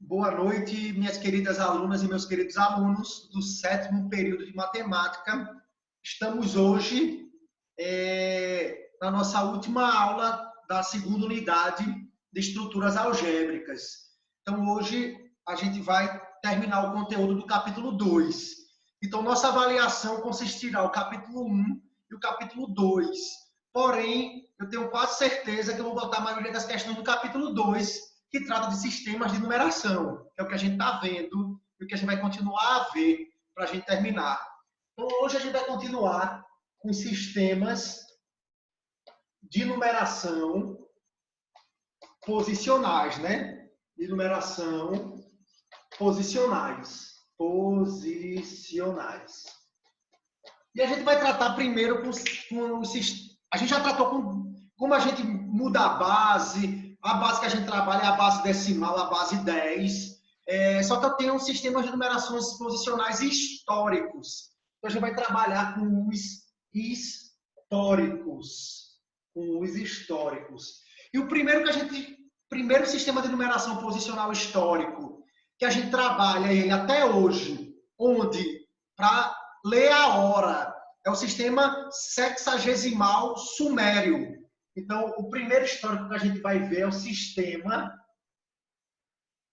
Boa noite, minhas queridas alunas e meus queridos alunos do 7º período de matemática. Estamos hoje na nossa última aula da 2ª unidade de estruturas algébricas. Então, hoje a gente vai terminar o conteúdo do capítulo 2. Então, nossa avaliação consistirá no capítulo 1 e o capítulo 2. Porém, eu tenho quase certeza que eu vou botar a maioria das questões do capítulo 2, que trata de sistemas de numeração, que é o que a gente está vendo e o que a gente vai continuar a ver para a gente terminar. Então, hoje a gente vai continuar com sistemas de numeração posicionais, né? De numeração posicionais. E a gente vai tratar primeiro com a gente já tratou com como a gente muda a base que a gente trabalha é a base decimal, a base 10. Só que eu tenho um sistema de numerações posicionais históricos. Então, a gente vai trabalhar com os históricos. E o primeiro sistema de numeração posicional histórico que a gente trabalha ele até hoje, onde, para ler a hora, é o sistema sexagesimal sumério. Então, o primeiro histórico que a gente vai ver é o sistema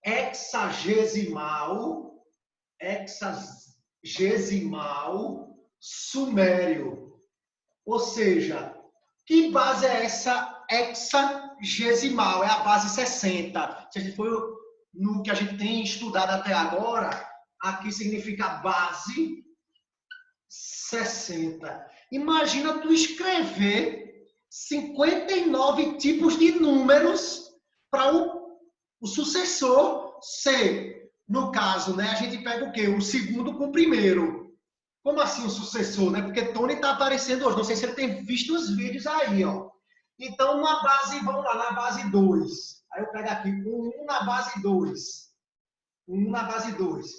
hexagesimal sumério. Ou seja, que base é essa hexagesimal? É a base 60. Se a gente for no que a gente tem estudado até agora, aqui significa base 60. Imagina tu escrever 59 tipos de números para o sucessor ser. No caso, né, a gente pega o quê? O segundo com o primeiro. Como assim o sucessor? Né? Porque Tony está aparecendo hoje. Não sei se ele tem visto os vídeos aí. Ó. Então, na base, vamos lá, na base 2. Aí eu pego aqui, 1 na base 2. 1 na base 2.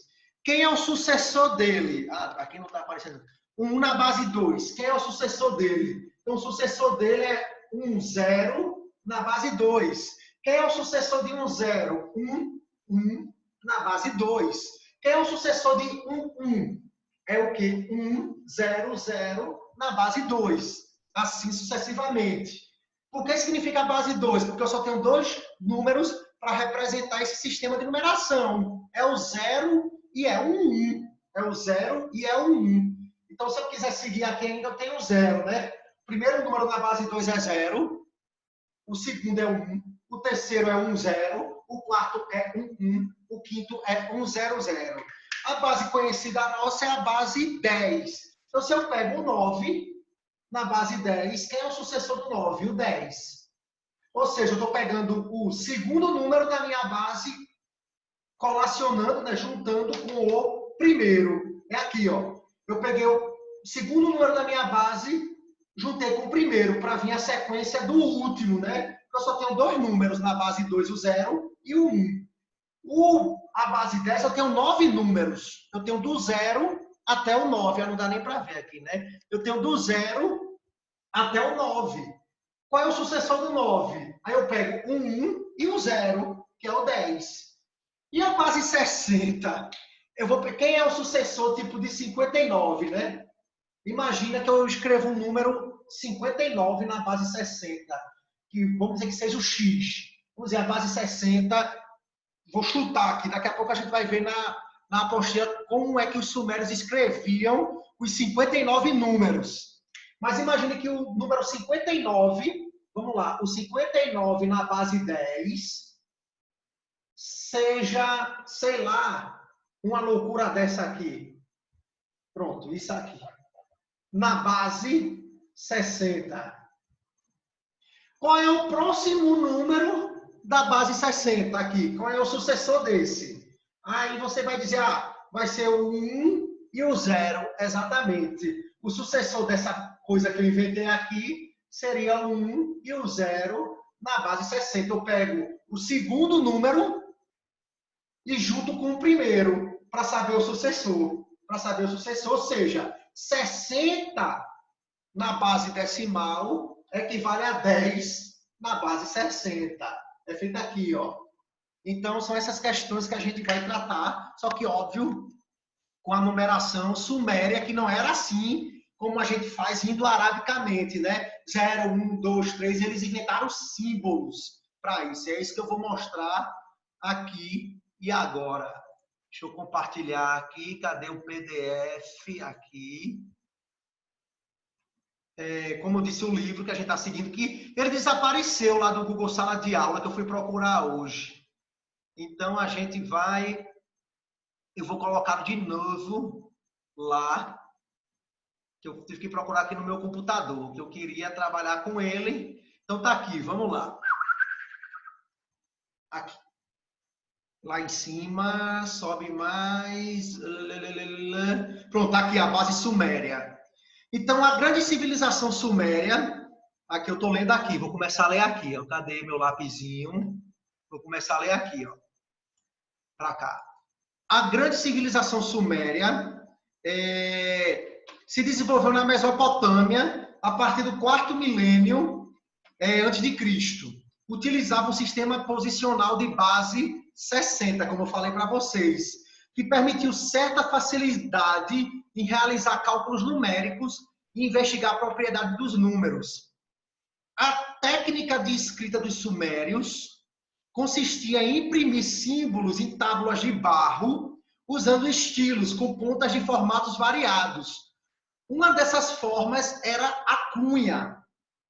Quem é o sucessor dele? Aqui não está aparecendo. 1 na base 2. Quem é o sucessor dele? Então, o sucessor dele é 1, 0 na base 2. Quem é o sucessor de 1, 0? 1, 1 na base 2. Quem é o sucessor de 1, 1? É o quê? 1, 0, 0 na base 2. Assim sucessivamente. Por que significa base 2? Porque eu só tenho dois números para representar esse sistema de numeração. É o 0 e é o 1. É o 0 e é o 1. Então, se eu quiser seguir aqui ainda, eu tenho 0, né? O primeiro número na base 2 é 0, o segundo é 1, o terceiro é 1, 0, o quarto é 1, 1, o quinto é 1, 0, 0. A base conhecida nossa é a base 10. Então, se eu pego o 9 na base 10, quem é o sucessor do 9? O 10. Ou seja, eu estou pegando o segundo número da minha base, colacionando, né, juntando com o primeiro. É aqui, ó. Eu peguei o segundo número da minha base, juntei com o primeiro, para vir a sequência do último, né? Eu só tenho dois números na base 2, o 0 e o 1. A base 10, eu tenho 9 números. Eu tenho do 0 até o 9. Não dá nem para ver aqui, né? Eu tenho do 0 até o 9. Qual é o sucessor do 9? Aí eu pego o 1 e o 0, que é o 10. E a base 60? Quem é o sucessor tipo de 59, né? Imagina que eu escrevo um número 59 na base 60, que vamos dizer que seja o X. Vamos dizer, a base 60, vou chutar aqui, daqui a pouco a gente vai ver na apostila como é que os sumérios escreviam os 59 números. Mas imagine que o número 59, vamos lá, o 59 na base 10, seja, sei lá, uma loucura dessa aqui. Pronto, isso aqui. Na base 60. Qual é o próximo número da base 60 aqui? Qual é o sucessor desse? Aí você vai dizer, vai ser o 1 e o 0. Exatamente. O sucessor dessa coisa que eu inventei aqui seria o 1 e o 0 na base 60. Eu pego o segundo número e junto com o primeiro para saber o sucessor. Ou seja, 60 na base decimal equivale a 10 na base 60. É feito aqui, ó. Então, são essas questões que a gente vai tratar, só que, óbvio, com a numeração suméria, que não era assim como a gente faz indo arabicamente, né? 0, 1, 2, 3, eles inventaram símbolos para isso. É isso que eu vou mostrar aqui e agora. Deixa eu compartilhar aqui. Cadê o PDF? Aqui. Como eu disse, o livro que a gente está seguindo, que ele desapareceu lá do Google Sala de Aula, que eu fui procurar hoje. Então, a gente vai... Eu vou colocar de novo lá, que eu tive que procurar aqui no meu computador, que eu queria trabalhar com ele. Então, tá aqui, vamos lá. Aqui. Lá em cima, sobe mais. Pronto, tá aqui a base suméria. Então, a grande civilização suméria, aqui eu estou lendo aqui, vou começar a ler aqui, ó. Cadê meu lapisinho? Vou começar a ler aqui, ó. Para cá. A grande civilização suméria se desenvolveu na Mesopotâmia a partir do 4º milênio antes de Cristo. Utilizava um sistema posicional de base 60, como eu falei para vocês, que permitiu certa facilidade em realizar cálculos numéricos e investigar a propriedade dos números. A técnica de escrita dos sumérios consistia em imprimir símbolos em tábuas de barro, usando estilos com pontas de formatos variados. Uma dessas formas era a cunha.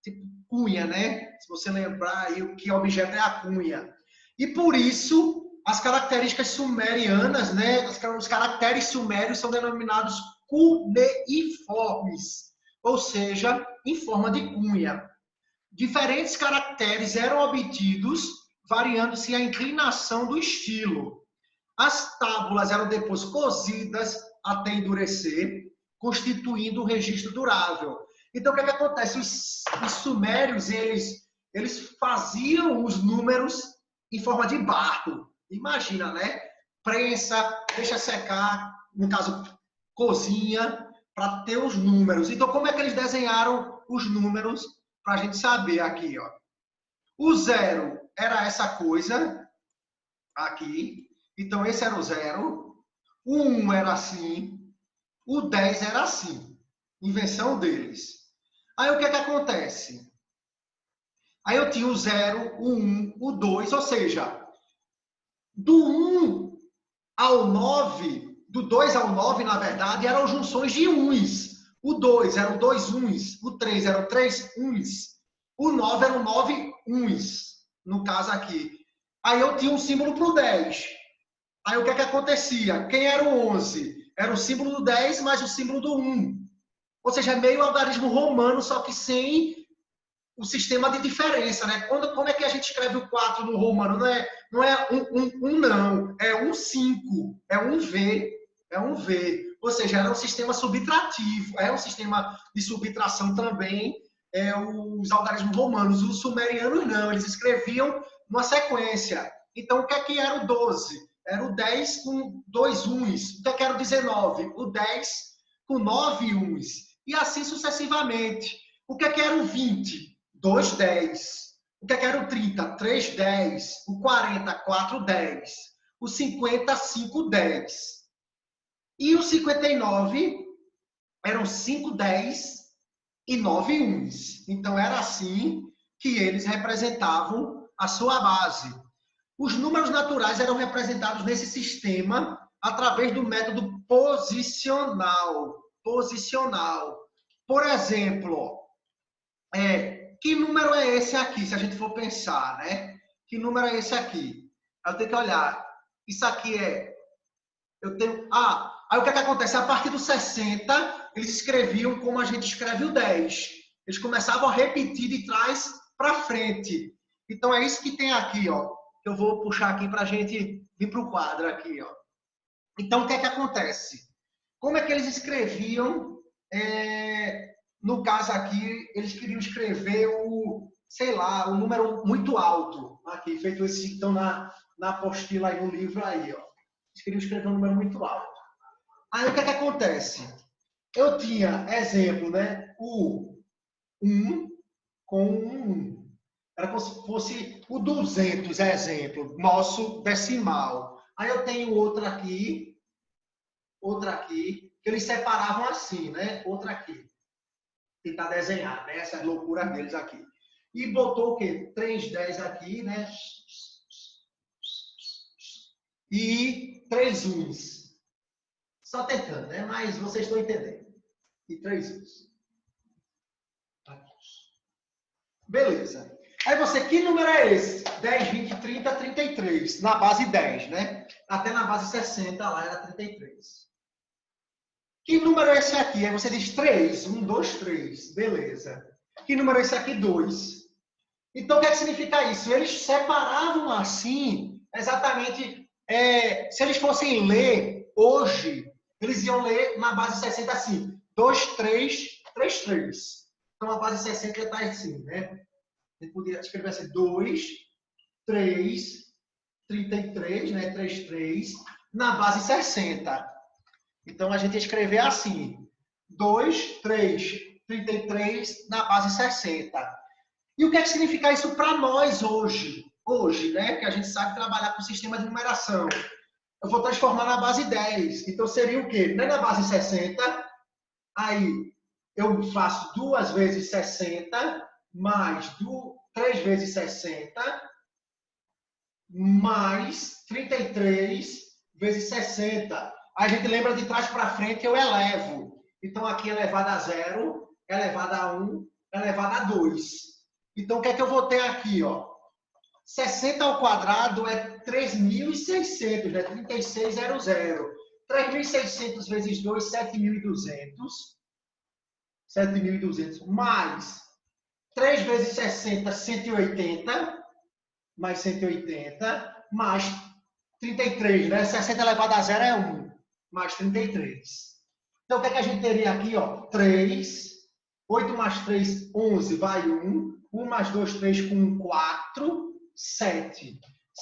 Tipo cunha, né? Se você lembrar aí o que objeto é a cunha. E por isso, as características sumerianas, né? Os caracteres sumérios são denominados cuneiformes, ou seja, em forma de cunha. Diferentes caracteres eram obtidos variando-se a inclinação do estilo. As tábuas eram depois cozidas até endurecer, constituindo um registro durável. Então, o que acontece? Os sumérios, eles faziam os números em forma de barro. Imagina, né? Prensa, deixa secar, no caso, cozinha, para ter os números. Então, como é que eles desenharam os números para a gente saber aqui, ó? O 0 era essa coisa aqui. Então, esse era o 0. O 1 era assim. O 10 era assim. Invenção deles. Aí, o que acontece? Aí, eu tinha o 0, o 1, o 2. Ou seja, do 1 ao 9, do 2 ao 9, na verdade, eram junções de uns. O 2 eram 2 uns. O 3 eram 3 uns. O 9 eram 9 uns. No caso aqui. Aí eu tinha um símbolo para o 10. Aí o que acontecia? Quem era o 11? Era o símbolo do 10 mais o símbolo do 1. Ou seja, é meio algarismo romano, só que sem o sistema de diferença, né? Como é que a gente escreve o 4 no romano? Não é não. É um 5. É um V. É um V. Ou seja, era um sistema subtrativo. É um sistema de subtração também. Os algarismos romanos. Os sumerianos não. Eles escreviam numa sequência. Então, o que era o 12? Era o 10 com 2 uns. O que era o 19? O 10 com 9 uns. E assim sucessivamente. O que era o 20? 2 10. O que era o 30? 3 10. O 40, 4 10. O 50, 5 10. E o 59 eram 5 10 e 9 uns. Então, era assim que eles representavam a sua base. Os números naturais eram representados nesse sistema através do método posicional. Por exemplo, que número é esse aqui, se a gente for pensar, né? Que número é esse aqui? Eu tenho que olhar. Isso aqui eu tenho... aí o que acontece? A partir do 60, eles escreviam como a gente escreve o 10. Eles começavam a repetir de trás para frente. Então, é isso que tem aqui, ó. Que eu vou puxar aqui para a gente vir para o quadro aqui, ó. Então, o que acontece? Como é que eles escreviam... No caso aqui, eles queriam escrever sei lá, um número muito alto. Aqui, feito esse, então, na apostila aí, no livro aí, ó. Eles queriam escrever um número muito alto. Aí, o que acontece? Eu tinha, exemplo, né? O 1 com 1. Era como se fosse o 200, exemplo, nosso decimal. Aí eu tenho outra aqui, que eles separavam assim, né? Outra aqui. Tentar desenhar, né? Essas loucuras deles aqui. E botou o quê? 310 aqui, né? E 3 uns. Só tentando, né? Mas vocês estão entendendo. E 3 uns. Beleza. Aí você, que número é esse? 10, 20, 30, 33. Na base 10, né? Até na base 60 lá era 33. Que número é esse aqui? Aí você diz 3. 1, 2, 3. Beleza. Que número é esse aqui? 2. Então, o que é que significa isso? Eles separavam assim, exatamente, se eles fossem ler hoje, eles iam ler na base 60 assim, 2, 3, 3, 3. Então, a base 60 está assim, né? A gente poderia escrever assim, 2, 3, 33, né? 3, 3, na base 60. Então, a gente ia escrever assim, 2, 3, 33, na base 60. E o que é que significa isso para nós hoje? Hoje, né? Que a gente sabe trabalhar com sistema de numeração. Eu vou transformar na base 10. Então, seria o quê? Não é na base 60. Aí, eu faço 2 vezes 60, mais 3 vezes 60, mais 33 vezes 60. Aí a gente lembra de trás para frente, eu elevo. Então, aqui é elevado a 0, elevado a 1, elevado a 2. Então, o que é que eu vou ter aqui, ó? 60 ao quadrado é 3.600, né? 3600. 3.600 vezes 2, 7.200. 7.200 mais 3 vezes 60, 180. Mais 180, mais 33, né? 60 elevado a 0 é 1. Mais 33. Então, o que é que a gente teria aqui, ó? 3. 8 mais 3, 11, vai 1. 1 mais 2, 3, com 1, 4. 7.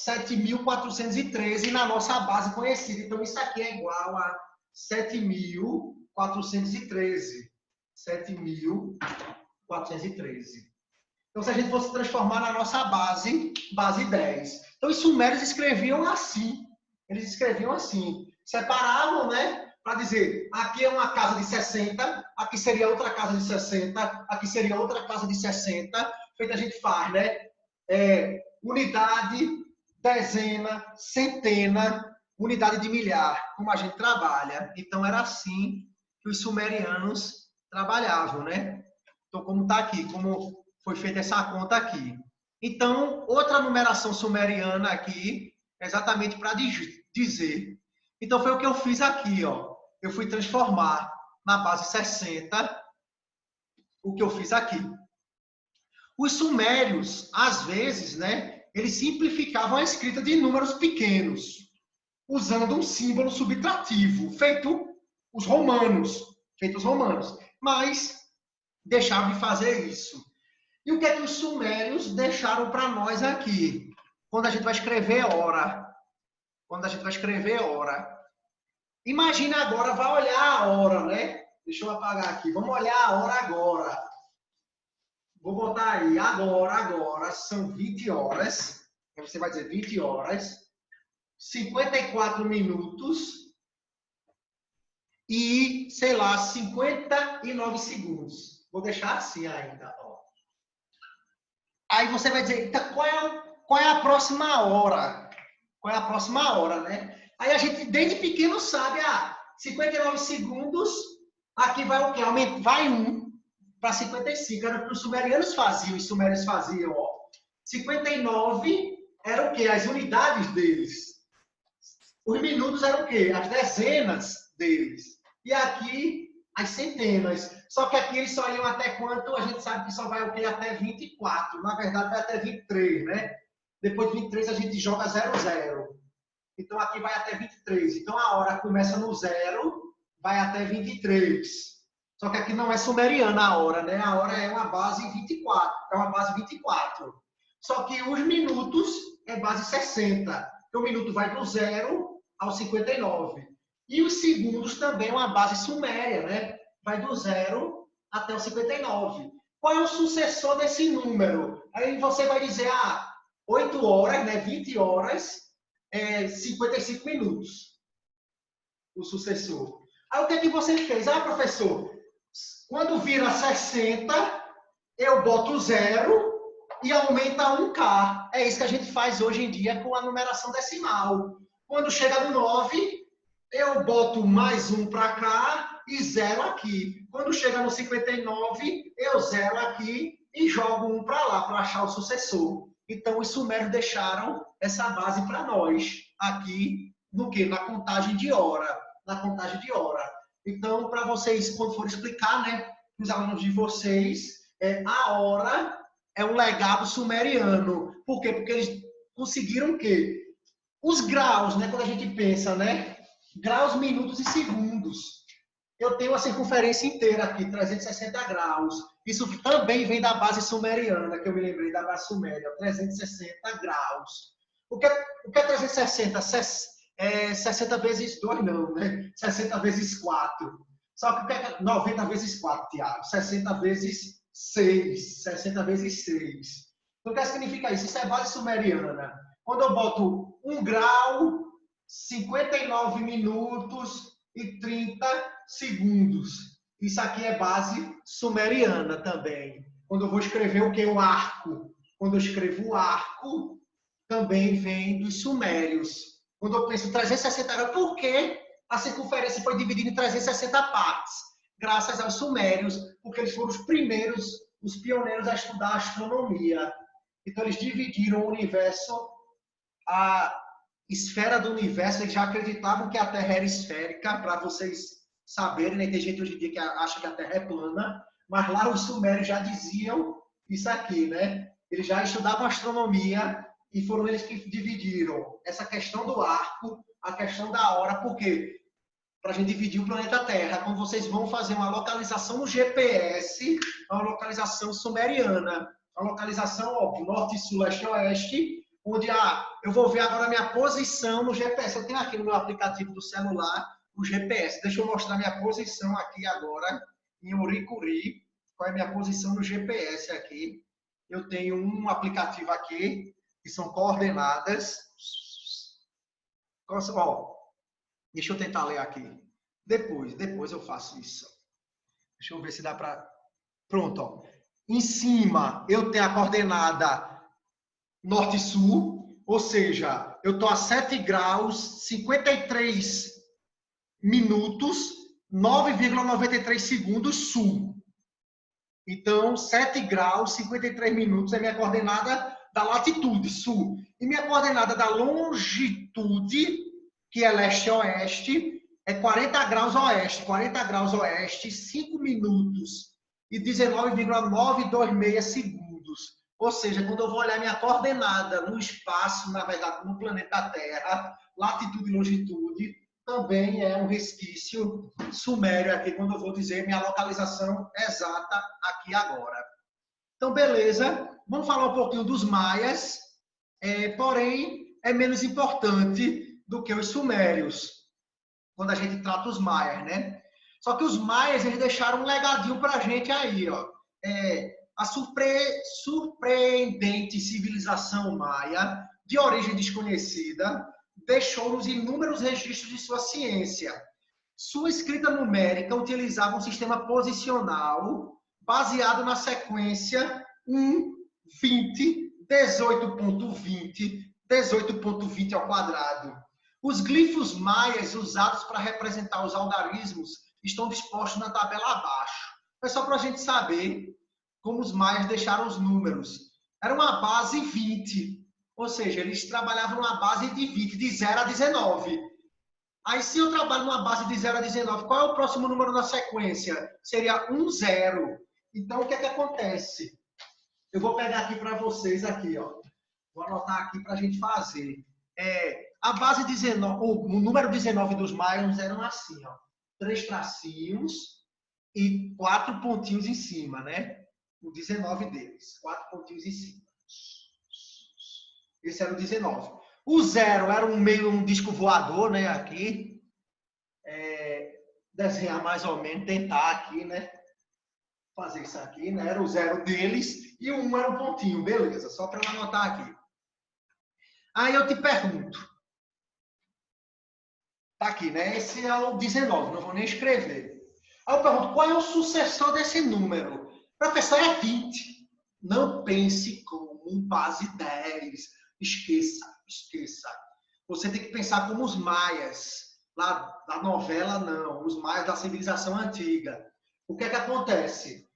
7.413 na nossa base conhecida. Então, isso aqui é igual a 7.413. 7.413. Então, se a gente fosse transformar na nossa base 10. Então, os sumérios escreviam assim. Eles escreviam assim. Separavam, né? Para dizer, aqui é uma casa de 60, aqui seria outra casa de 60, aqui seria outra casa de 60. Feito a gente faz, né? Unidade, dezena, centena, unidade de milhar, como a gente trabalha. Então, era assim que os sumerianos trabalhavam, né? Então, como está aqui, como foi feita essa conta aqui. Então, outra numeração sumeriana aqui, exatamente para dizer. Então, foi o que eu fiz aqui, ó. Eu fui transformar na base 60 o que eu fiz aqui. Os sumérios, às vezes, né, eles simplificavam a escrita de números pequenos, usando um símbolo subtrativo, feito os romanos. Mas deixavam de fazer isso. E o que é que os sumérios deixaram para nós aqui? Quando a gente vai escrever hora. Imagina agora, vai olhar a hora, né? Deixa eu apagar aqui. Vamos olhar a hora agora. Vou botar aí, agora, são 20 horas. Você vai dizer 20 horas, 54 minutos e, sei lá, 59 segundos. Vou deixar assim ainda, ó. Aí você vai dizer, então, qual é a próxima hora? Qual é a próxima hora, né? Aí a gente, desde pequeno, sabe, 59 segundos, aqui vai o quê? Vai 1 para 55. Era o que os sumerianos faziam. Os sumérios faziam, ó. 59 era o quê? As unidades deles. Os minutos eram o quê? As dezenas deles. E aqui, as centenas. Só que aqui eles só iam até quanto? A gente sabe que só vai o quê? Até 24. Na verdade, vai até 23, né? Depois de 23, a gente joga 00. Então, aqui vai até 23. Então, a hora começa no 0, vai até 23. Só que aqui não é sumeriana a hora, né? A hora é uma base 24. É uma base 24. Só que os minutos é base 60. Então, o minuto vai do 0 ao 59. E os segundos também é uma base suméria, né? Vai do 0 até o 59. Qual é o sucessor desse número? Aí você vai dizer, 8 horas, né? 20 horas, 55 minutos. O sucessor. Aí o que é que você fez? Professor, quando vira 60, eu boto 0 e aumenta 1K. É isso que a gente faz hoje em dia com a numeração decimal. Quando chega no 9, eu boto mais 1 para cá e 0 aqui. Quando chega no 59, eu 0 aqui e jogo 1 para lá, para achar o sucessor. Então, os sumérios deixaram essa base para nós, aqui, no quê? Na contagem de hora. Na contagem de hora. Então, para vocês, quando for explicar, né, para os alunos de vocês, a hora é um legado sumeriano. Por quê? Porque eles conseguiram o quê? Os graus, né, quando a gente pensa, né? Graus, minutos e segundos. Eu tenho a circunferência inteira aqui, 360 graus. Isso também vem da base sumeriana, que eu me lembrei da base suméria, 360 graus. O que é 360? 60 vezes 2, não, né? 60 vezes 4. Só que o que é 90 vezes 4, Tiago? 60 vezes 6. 60 vezes 6. Então, o que significa isso? Isso é base sumeriana. Quando eu boto 1 grau, 59 minutos e 30 segundos. Isso aqui é base sumeriana também. Quando eu vou escrever o que? O arco. Quando eu escrevo o arco, também vem dos sumérios. Quando eu penso 360 graus, por que a circunferência foi dividida em 360 partes? Graças aos sumérios, porque eles foram os primeiros, os pioneiros a estudar astronomia. Então, eles dividiram o universo, a esfera do universo, eles já acreditavam que a Terra era esférica, para vocês saberem, né? Tem gente hoje em dia que acha que a Terra é plana, mas lá os sumérios já diziam isso aqui, né? Eles já estudavam astronomia e foram eles que dividiram essa questão do arco, a questão da hora, por quê? Para a gente dividir o planeta Terra. Quando vocês vão fazer uma localização no GPS, é uma localização sumeriana, uma localização, óbvio, norte, sul, leste e oeste, onde eu vou ver agora a minha posição no GPS. Eu tenho aqui no meu aplicativo do celular o GPS. Deixa eu mostrar minha posição aqui agora em Uricuri. Qual é a minha posição no GPS aqui? Eu tenho um aplicativo aqui que são coordenadas. Deixa eu tentar ler aqui. Depois eu faço isso. Deixa eu ver se dá para... Pronto, ó. Em cima eu tenho a coordenada norte-sul, ou seja, eu estou a 7 graus, 53 minutos, 9,93 segundos sul. Então, 7 graus, 53 minutos é minha coordenada da latitude, sul. E minha coordenada da longitude, que é leste-oeste, é 40 graus oeste. 40 graus oeste, 5 minutos e 19,926 segundos. Ou seja, quando eu vou olhar minha coordenada no espaço, na verdade, no planeta Terra, latitude e longitude, também é um resquício sumério aqui, quando eu vou dizer minha localização exata aqui agora. Então, beleza. Vamos falar um pouquinho dos maias, porém, é menos importante do que os sumérios, quando a gente trata os maias, né? Só que os maias, eles deixaram um legadinho para a gente aí, ó. A surpreendente civilização maia, de origem desconhecida, deixou-nos inúmeros registros de sua ciência. Sua escrita numérica utilizava um sistema posicional baseado na sequência 1, 20, 18.20, 18.20 ao quadrado. Os glifos maias usados para representar os algarismos estão dispostos na tabela abaixo. É só para a gente saber como os maias deixaram os números. Era uma base 20, ou seja, eles trabalhavam numa base de 20, de 0 a 19. Aí, se eu trabalho numa base de 0 a 19, qual é o próximo número na sequência? Seria 1, 0. Então, o que é que acontece? Eu vou pegar aqui para vocês, aqui, ó. Vou anotar aqui para a gente fazer. A base 19, o número 19 dos maias eram assim, ó. 3 tracinhos e 4 pontinhos em cima, né? O 19 deles. 4 pontinhos em cima. Esse era o 19. O 0 era um disco voador, né? Aqui. Desenhar mais ou menos, tentar aqui, né? fazer isso aqui, né? Era o 0 deles e o 1 era um pontinho, beleza, só para eu anotar aqui. Aí eu te pergunto, tá aqui, né? Esse é o 19, não vou nem escrever. Aí eu pergunto, qual é o sucessor desse número? Professor, é 20. Não pense como base 10. Esqueça, esqueça. Você tem que pensar como os maias. Lá da novela, não. Os maias da civilização antiga. O que é que acontece?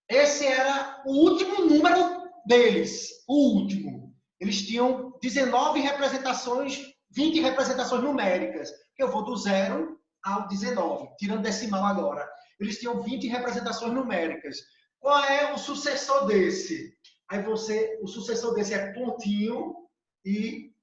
Esse era o último número deles. O último. Eles tinham 19 representações, 20 representações numéricas. Eu vou do 0 ao 19, tirando decimal agora. Eles tinham 20 representações numéricas. Qual é o sucessor desse? Aí o sucessor desse é pontinho e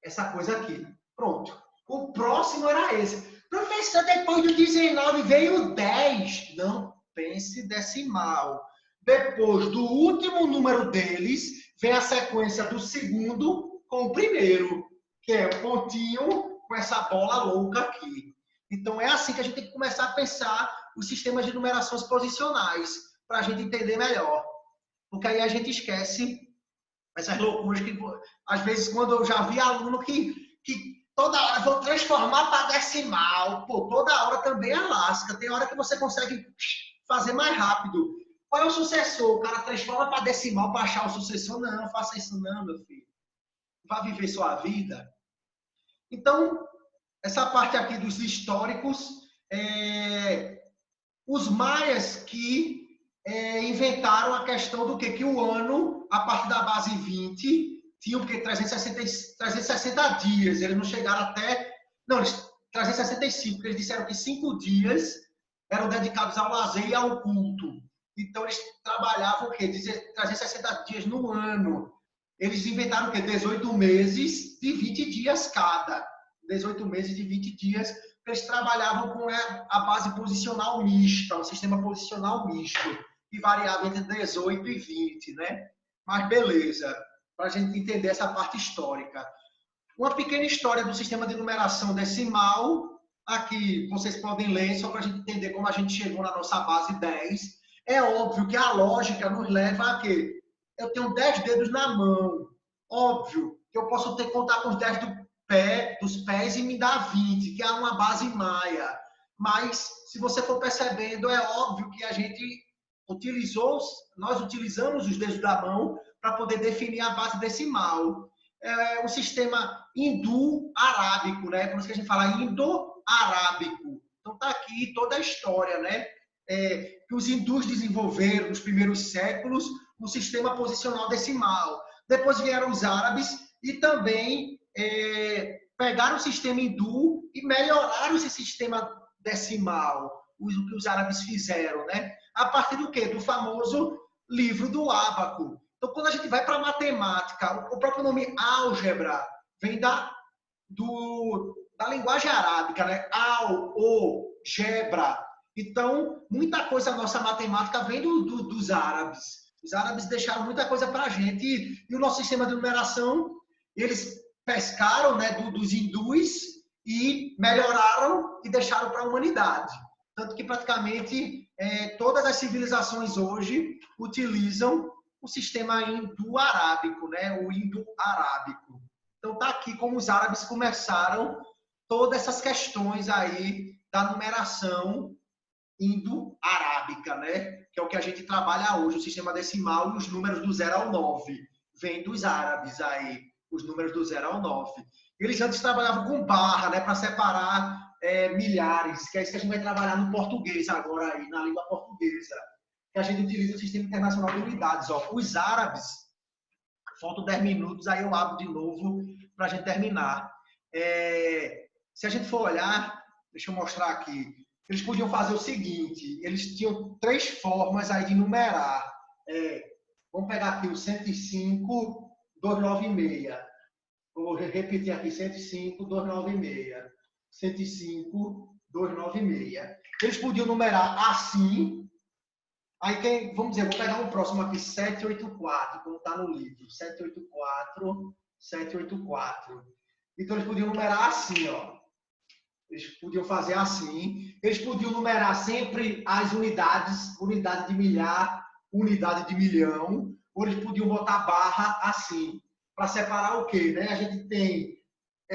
essa coisa aqui. Pronto. O próximo era esse. Professor, depois do 19 veio o 10. Não pense decimal. Depois do último número deles, vem a sequência do segundo com o primeiro, que é o pontinho com essa bola louca aqui. Então, é assim que a gente tem que começar a pensar os sistemas de numerações posicionais, para a gente entender melhor. Porque aí a gente esquece essas loucuras que, às vezes, quando eu já vi aluno que toda hora vou transformar para decimal, pô, toda hora também é lasca. Tem hora que você consegue fazer mais rápido. Qual é o sucessor? O cara transforma para decimal para achar o sucessor? Não, faça isso não, meu filho. Vá viver sua vida. Então, essa parte aqui dos históricos, os maias que inventaram a questão do que o ano, a partir da base 20, tinha o que? 360 dias. Eles não chegaram até... Não, 365, porque eles disseram que 5 dias eram dedicados ao lazer e ao culto. Então, eles trabalhavam o quê? 360 dias no ano. Eles inventaram o quê? 18 meses de 20 dias cada. 18 meses de 20 dias, eles trabalhavam com a base posicional mista, o sistema posicional misto, que variava entre 18 e 20, né? Mas beleza, para a gente entender essa parte histórica. Uma pequena história do sistema de numeração decimal, aqui vocês podem ler, só para a gente entender como a gente chegou na nossa base 10. É óbvio que a lógica nos leva a quê? Eu tenho 10 dedos na mão. Óbvio que eu posso ter que contar com os 10 dos pés e me dar 20, que é uma base maia. Mas, se você for percebendo, é óbvio que nós utilizamos os dedos da mão para poder definir a base decimal. É um sistema hindu-arábico, né? Por isso que a gente fala indo-arábico. Então, está aqui toda a história, né? Que os hindus desenvolveram nos primeiros séculos o sistema posicional decimal. Depois vieram os árabes e também pegaram o sistema hindu e melhoraram esse sistema decimal, o que os árabes fizeram, né? A partir do quê? Do famoso livro do ábaco. Então, quando a gente vai para a matemática, o próprio nome álgebra vem da linguagem arábica, né? Gebra. Então, muita coisa da nossa matemática vem dos árabes. Os árabes deixaram muita coisa para a gente e o nosso sistema de numeração, eles pescaram, né, dos hindus e melhoraram e deixaram para a humanidade. Tanto que praticamente todas as civilizações hoje utilizam o sistema indo-arábico, né, o indo-arábico. Então está aqui como os árabes começaram todas essas questões aí da numeração indo-arábica, né? Que é o que a gente trabalha hoje, o sistema decimal e os números do 0 ao 9. Vem dos árabes aí, os números do 0 ao 9. Eles antes trabalhavam com barra, né? Para separar milhares, que é isso que a gente vai trabalhar no português agora aí, na língua portuguesa. Que a gente utiliza o sistema internacional de unidades. Ó. Os árabes, faltam 10 minutos, aí eu abro de novo para a gente terminar. Se a gente for olhar, deixa eu mostrar aqui. Eles podiam fazer o seguinte, eles tinham 3 formas aí de numerar. Vamos pegar aqui o 105, 296. Vou repetir aqui, 105, 296. 105, 296. Eles podiam numerar assim. Aí, vamos dizer, vou pegar um próximo aqui, 784, como está no livro. 784, 784. Então, eles podiam numerar assim, ó. Eles podiam fazer assim. Eles podiam numerar sempre as unidades, unidade de milhar, unidade de milhão, ou eles podiam botar barra assim, para separar o quê? Né? A gente tem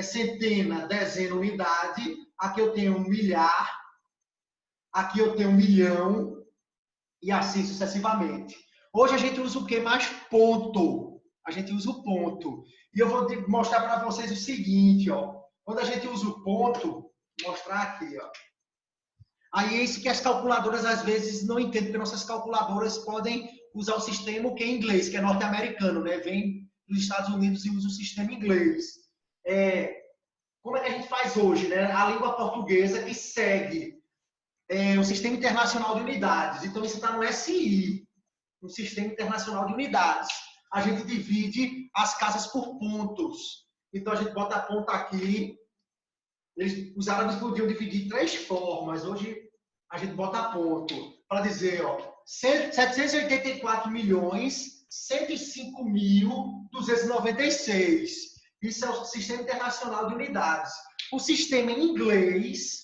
centena, dezena, unidade. Aqui eu tenho um milhar, aqui eu tenho um milhão, e assim sucessivamente. Hoje a gente usa o que mais? Ponto. A gente usa o ponto. E eu vou mostrar para vocês o seguinte, ó. Quando a gente usa o ponto, vou mostrar aqui, ó. Aí é isso que as calculadoras às vezes não entendem, porque nossas calculadoras podem usar o sistema que é inglês, que é norte-americano, né? Vem dos Estados Unidos e usa o sistema inglês. Como é que a gente faz hoje, né? A língua portuguesa que segue o Sistema Internacional de Unidades. Então, isso está no SI, no Sistema Internacional de Unidades. A gente divide as casas por pontos. Então, a gente bota a ponta aqui. Os árabes podiam dividir de 3 formas. Hoje, a gente bota ponto para dizer, ó, 784.105.296. Isso é o Sistema Internacional de Unidades. O sistema em inglês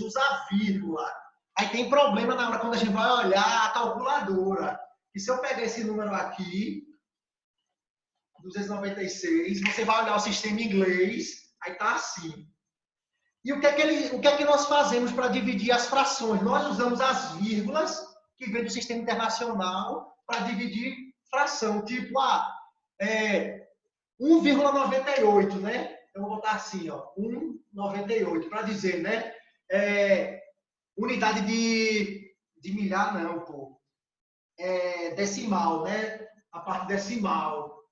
usa vírgula. Aí tem problema na hora quando a gente vai olhar a calculadora. E se eu pegar esse número aqui, 296, você vai olhar o sistema em inglês, aí tá assim. E o que é que nós fazemos para dividir as frações? Nós usamos as vírgulas que vem do sistema internacional para dividir fração. Tipo, 1,98, né? Eu vou botar assim, ó, 1,98, para dizer, né? Unidade de milhar, não, pô. Decimal, né? A parte decimal.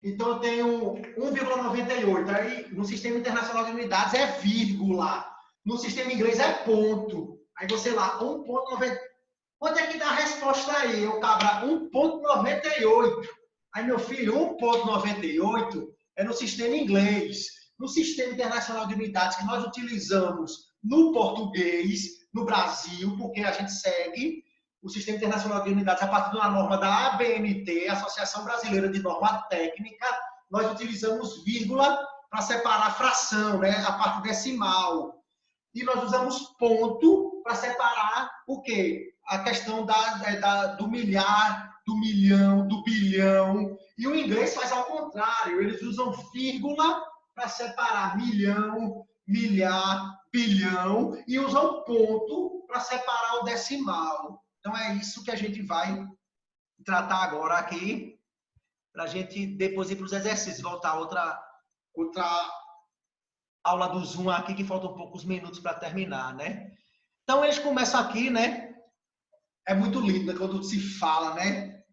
Então, eu tenho 1,98. Aí, no Sistema Internacional de Unidades, é vírgula. No sistema inglês, é ponto. Aí, você lá, 1,98. Quanto é que dá a resposta aí? Eu cabra 1,98. Aí, meu filho, 1,98 é no sistema inglês. No Sistema Internacional de Unidades, que nós utilizamos no português, no Brasil, porque a gente segue o Sistema Internacional de Unidades a partir de uma norma da ABNT, Associação Brasileira de Norma Técnica, nós utilizamos vírgula para separar a fração, né? A parte decimal. E nós usamos ponto para separar o quê? A questão do milhar, do milhão, do bilhão. E o inglês faz ao contrário. Eles usam vírgula para separar milhão, milhar, bilhão. E usam ponto para separar o decimal. Então, é isso que a gente vai tratar agora aqui, para a gente depois ir para os exercícios. Voltar a outra aula do Zoom aqui, que faltam poucos minutos para terminar, né? Então, eles começam aqui, né? É muito lindo, né? Quando se fala, né?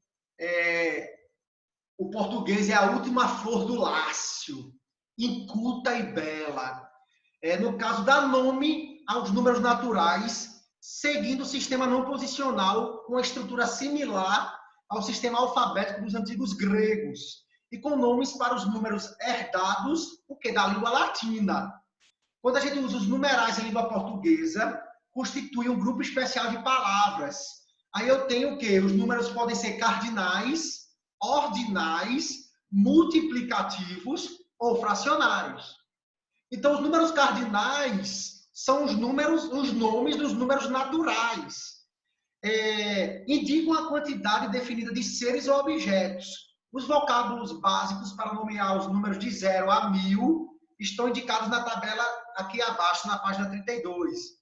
O português é a última flor do Lácio, inculta e bela. No caso, dá nome aos números naturais, seguindo o sistema não posicional, com uma estrutura similar ao sistema alfabético dos antigos gregos, e com nomes para os números herdados, o que da língua latina. Quando a gente usa os numerais em língua portuguesa, constitui um grupo especial de palavras. Aí eu tenho o quê? Os números podem ser cardinais, ordinais, multiplicativos ou fracionários. Então, os números cardinais são os nomes dos números naturais. Indicam a quantidade definida de seres ou objetos. Os vocábulos básicos para nomear os números de 0 a 1000 estão indicados na tabela aqui abaixo, na página 32.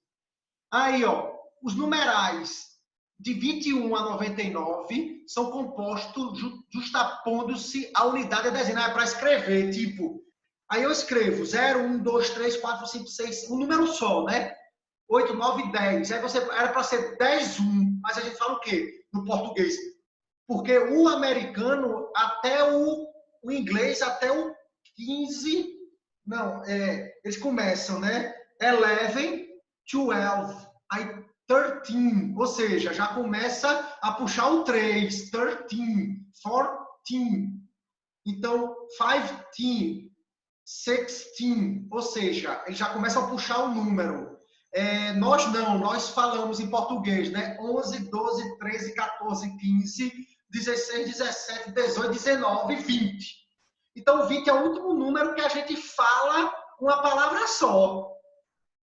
Aí, ó, os numerais de 21 a 99 são compostos justapondo-se a unidade a desenhar para escrever, tipo... Aí eu escrevo 0, 1, 2, 3, 4, 5, 6, um número só, né? 8, 9, 10. Aí era para ser 10, 1. Mas a gente fala o quê no português? Porque o americano, até o inglês, até o 15... Não, eles começam, né? 11, 12, aí 13. Ou seja, já começa a puxar o 3. 13, 14. Então, 15. 16, ou seja, eles já começam a puxar o número. Nós não, nós falamos em português, né? 11, 12, 13, 14, 15, 16, 17, 18, 19, 20. Então, o 20 é o último número que a gente fala uma palavra só.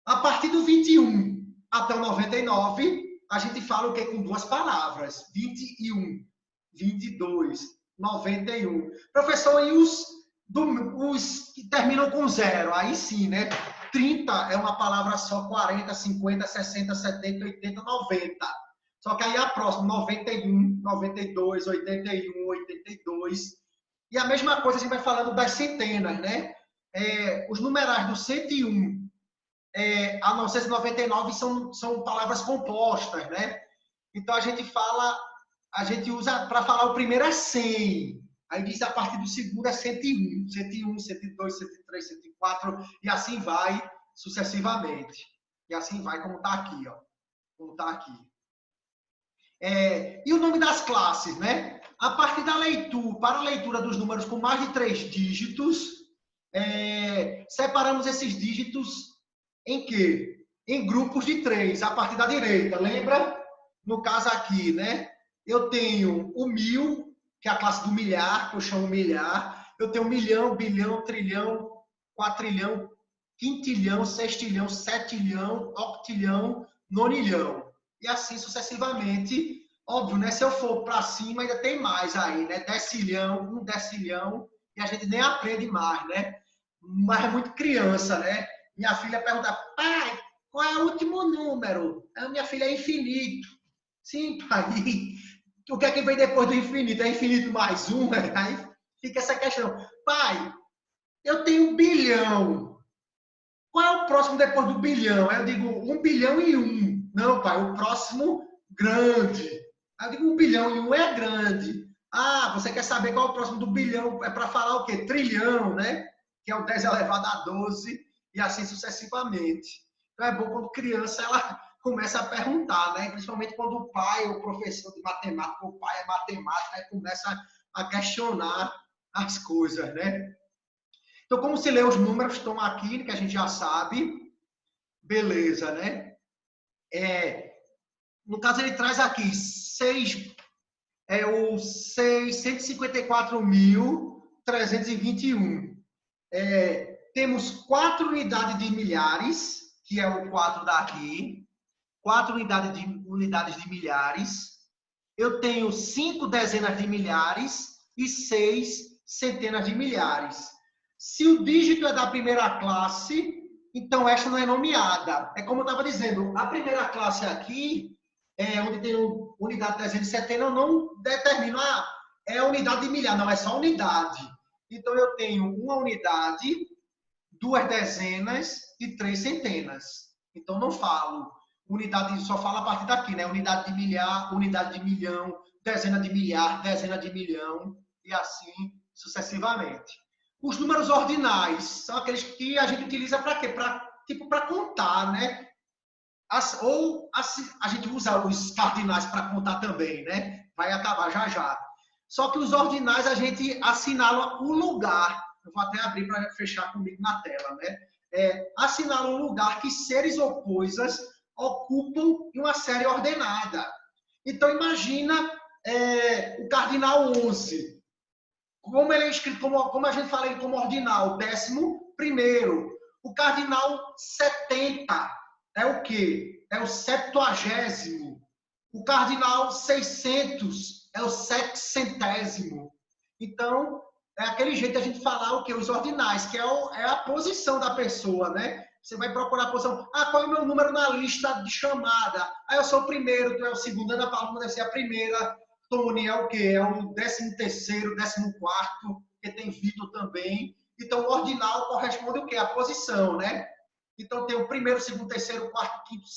A partir do 21 até o 99, a gente fala o quê? Com duas palavras. 21, 22, 91. Professor, e os que terminam com zero? Aí sim, né? 30 é uma palavra só, 40, 50, 60, 70, 80, 90. Só que aí a próxima, 91, 92, 81, 82. E a mesma coisa a gente vai falando das centenas, né? Os numerais do 101 a 999 são palavras compostas, né? Então a gente usa para falar o primeiro é 100. Aí diz a partir do segundo é 101, 101, 102, 103, 104 e assim vai sucessivamente. E assim vai como está aqui, ó. Como está aqui. E o nome das classes, né? A partir da leitura, para a leitura dos números com mais de 3 dígitos, separamos esses dígitos em quê? Em grupos de 3, a partir da direita. Lembra? No caso aqui, né? Eu tenho o 1000, que é a classe do milhar, que eu chamo milhar. Eu tenho milhão, bilhão, trilhão, quatrilhão, quintilhão, sextilhão, setilhão, octilhão, nonilhão. E assim sucessivamente. Óbvio, né? Se eu for para cima, ainda tem mais aí, né? Decilhão, um decilhão, e a gente nem aprende mais, né? Mas é muito criança, né? Minha filha pergunta, pai, qual é o último número? Minha filha, é infinito. Sim, pai. O que é que vem depois do infinito? É infinito mais um? Aí fica essa questão. Pai, eu tenho 1 bilhão. Qual é o próximo depois do bilhão? Aí eu digo 1 bilhão e 1. Não, pai, o próximo grande. Aí eu digo 1 bilhão e 1 é grande. Ah, você quer saber qual é o próximo do bilhão? É para falar o quê? Trilhão, né? Que é o 10 elevado a 12 e assim sucessivamente. Então é bom quando criança ela começa a perguntar, né? Principalmente quando o pai ou o professor de matemática, o pai é matemático, aí começa a questionar as coisas, né? Então, como se lê os números estão aqui, que a gente já sabe, beleza, né? No caso, ele traz aqui 654.321. Temos 4 unidades de milhares, que é o 4 daqui, 4 unidades de milhares. Eu tenho 5 dezenas de milhares e 6 centenas de milhares. Se o dígito é da primeira classe, então esta não é nomeada. É como eu estava dizendo, a primeira classe aqui, onde tem unidade, dezenas e centenas, eu não determino, é a unidade de milhar, não, é só unidade. Então eu tenho uma unidade, 2 dezenas e 3 centenas. Então não falo unidade, só falo a partir daqui, né? Unidade de milhar, unidade de milhão, dezena de milhar, dezena de milhão e assim sucessivamente. Os números ordinais são aqueles que a gente utiliza para quê? Para contar, né? A gente usa os cardinais para contar também, né? Vai acabar já já. Só que os ordinais a gente assinala o lugar. Eu vou até abrir para fechar comigo na tela, né? Assinala um lugar que seres ou coisas ocupam em uma série ordenada. Então, imagina o cardinal 11. Como ele é escrito, como a gente fala ele como ordinal, 11º. O cardinal 70 é o quê? É o 70º. O cardinal 600 é o 700º. Então, é aquele jeito a gente falar o quê? Os ordinais, que é a posição da pessoa, né? Você vai procurar a posição. Qual é o meu número na lista de chamada? Eu sou o primeiro, tu é o segundo. Ana Paula deve ser a primeira. Tony é o quê? É o 13º, 14º, que tem Vitor também. Então, o ordinal corresponde o quê? A posição, né? Então, tem o primeiro, segundo, terceiro, quarto, quinto,